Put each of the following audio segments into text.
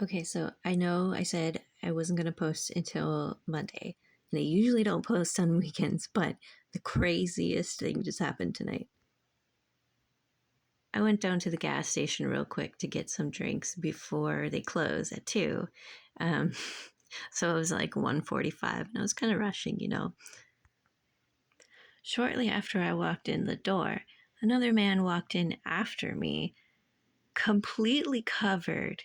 Okay, so I know I said I wasn't going to post until Monday, and I usually don't post on weekends, but the craziest thing just happened tonight. I went down to the gas station real quick to get some drinks before they close at 2. Um, so it was like 1:45, and I was kind of rushing. Shortly after I walked in the door, another man walked in after me, completely covered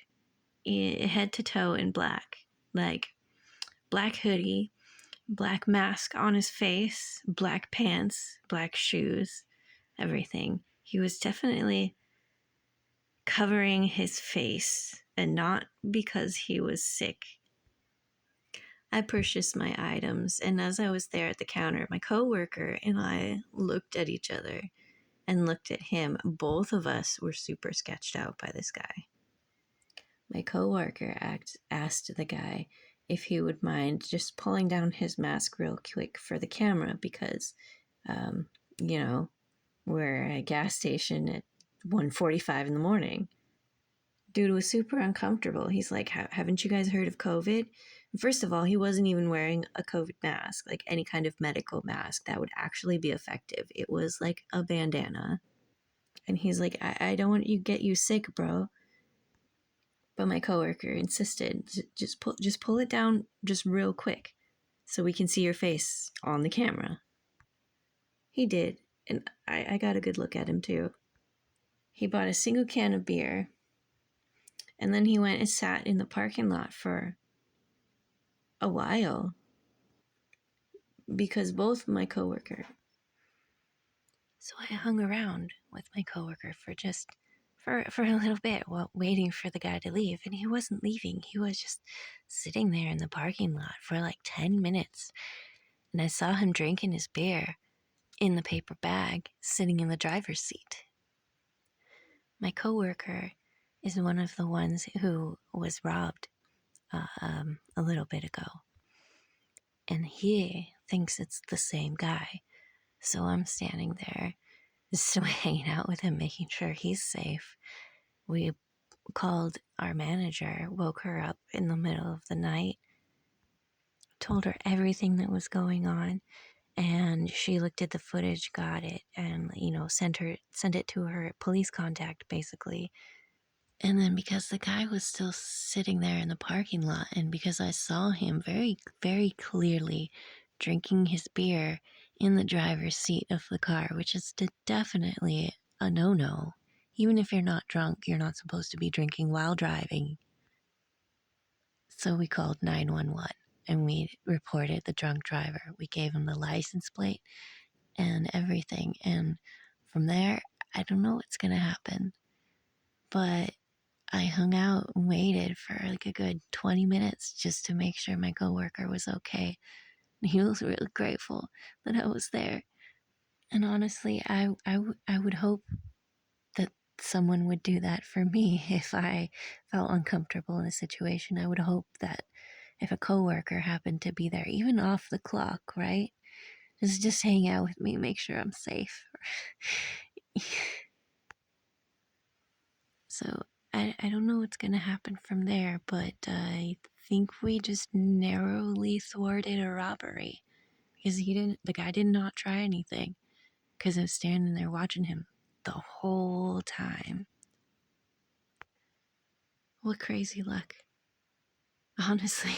head to toe in black. Like, black hoodie, black mask on his face, black pants, black shoes, everything. He was definitely covering his face, and not because he was sick. I purchased my items, and as I was there at the counter, my coworker and I looked at each other and looked at him. Both of us were super sketched out by this guy. My coworker asked the guy if he would mind just pulling down his mask real quick for the camera because, um, you know, we're at a gas station at 1:45 in the morning. Dude was super uncomfortable. He's like, haven't you guys heard of COVID? First of all, he wasn't even wearing a COVID mask, like any kind of medical mask that would actually be effective. It was like a bandana. And he's like, I don't want you get you sick, bro. But my coworker insisted, just pull it down just real quick so we can see your face on the camera. He did, and I got a good look at him too. He bought a single can of beer, and then he went and sat in the parking lot for a while because both my coworker. So I hung around with my coworker for a little bit while waiting for the guy to leave, and he wasn't leaving. He was just sitting there in the parking lot for like 10 minutes. And I saw him drinking his beer in the paper bag sitting in the driver's seat. My coworker is one of the ones who was robbed a little bit ago. And he thinks it's the same guy. So I'm standing there, just hanging out with him, making sure he's safe. We called our manager, woke her up in the middle of the night, told her everything that was going on, and she looked at the footage, got it, and sent it to her police contact basically. And then because the guy was still sitting there in the parking lot, and because I saw him very, very clearly drinking his beer in the driver's seat of the car, which is definitely a no-no. Even if you're not drunk, you're not supposed to be drinking while driving. So we called 911 and we reported the drunk driver. We gave him the license plate and everything. And from there, I don't know what's going to happen. But I hung out and waited for like a good 20 minutes just to make sure my coworker was okay. And he was really grateful that I was there. And honestly, I would hope that someone would do that for me if I felt uncomfortable in a situation. I would hope that if a coworker happened to be there, even off the clock, right? Just hang out with me, make sure I'm safe. So I don't know what's going to happen from there, but I think we just narrowly thwarted a robbery because the guy did not try anything because I was standing there watching him the whole time. What crazy luck. Honestly.